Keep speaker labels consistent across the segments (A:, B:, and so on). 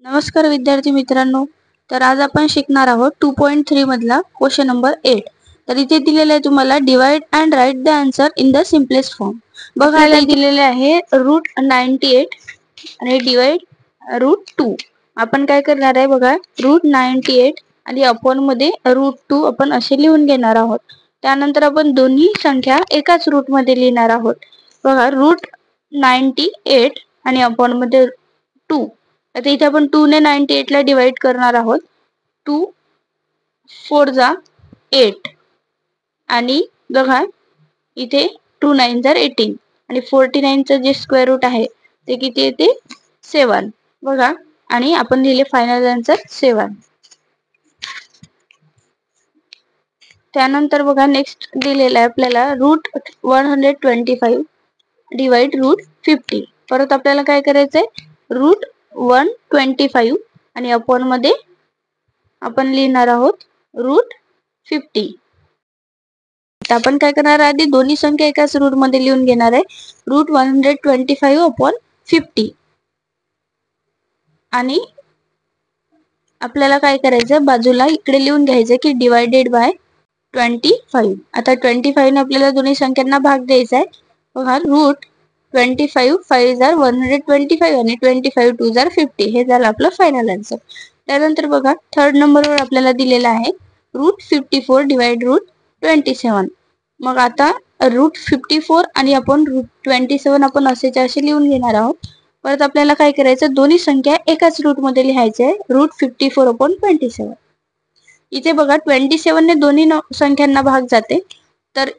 A: नमस्कार विद्यार्थी मित्रांनो, तर आज आपण शिकणार आहोत 2.3 मधला क्वेश्चन नंबर 8। तर इथे दिलेले आहे तुम्हाला divide and right the answer in the simplest form. बघा इथे दिलेले आहे √98 आणि डिवाइड √2। आपण काय करणार आहे बघा, √98 आणि अपॉन मध्ये √2 आपण असे लिहून घेणार आहोत। त्यानंतर आपण दोन्ही संख्या एकाच रूट मध्ये लिहिणार आहोत। बघा √98 आणि अपॉन मध्ये 2। आता इथे आपण 2 ने 98 ला डिवाइड करणार आहोत। 2 4 जा 8 आणि बघा इथे 2 9 जा 18 आणि 49 चं जे स्क्वेअर रूट आहे ते किती येते 7। बघा आणि आपण लिहिले फायनल आन्सर 7। त्यानंतर बघा नेक्स्ट दिलेला आहे आपल्याला √125 डिवाइड √50। परत आपल्याला काय करायचंय, √125 आणि अपॉन मध्ये आपण लिहिणार आहोत √50। आता आपण काय करणार आहे, आधी दोन्ही संख्या एकाच रूट मध्ये लिहून घेणार आहे। √125 अपॉन 50 आणि आपल्याला काय करायचं, बाजूला इकडे लिहून घ्यायचं की डिवायडेड बाय 25। आता 25 ने आपल्याला दोन्ही संख्यांना भाग द्यायचा आहे। बघा √25 5 जार 125 आणि 25 2 जार 50 हे झालं आपलं फायनल आन्सर। त्यानंतर बघा थर्ड नंबर वर आपल्याला दिलेला आहे √54 डिवाइड √27। मग आता √54 आणि आपण √27 आपण असेच्या असे लिहून घेणार आहोत। परत आपल्याला काय करायचं, दोन्ही संख्या एकाच रूट मध्ये लिहायचे आहे, √54 अपॉन 27। इथे बघा 27 ने दोन्ही संख्यांना भाग जाते, तर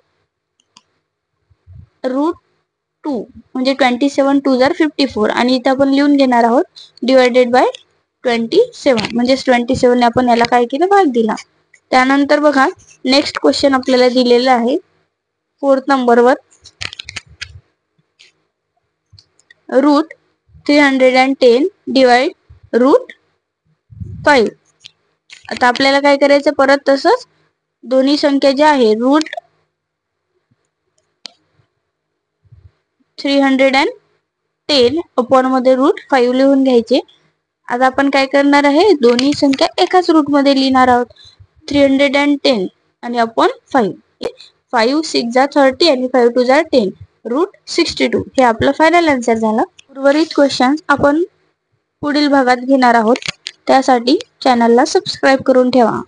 A: √2 म्हणजे 27 2 जार 54 आणि इथे आपण लिहून घेणार आहोत डिवायडेड बाय 27 म्हणजे 27 ने आपण याला काय केलं, भाग दिला। त्यानंतर बघा नेक्स्ट क्वेश्चन आपल्याला दिलेला आहे फोर्थ नंबर वर √310 डिवाइड √5। आता आपल्याला काय करायचं, परत तसंच दोन्ही संख्या ज्या आहे √310 अपॉन मध्ये √5 लिहून घ्यायचे। आता आपण काय करणार आहे, दोन्ही संख्या एकाच रूट मध्ये लिहिणार आहोत, 310 आणि अपॉन 5। 5 6 जा 30 आणि 5 2 जा 10 √62 हे आपलं फायनल आन्सर झालं। उर्वरित क्वेश्चन्स आपण पुढील भागात घेणार आहोत, त्यासाठी चॅनलला सबस्क्राइब करून ठेवा।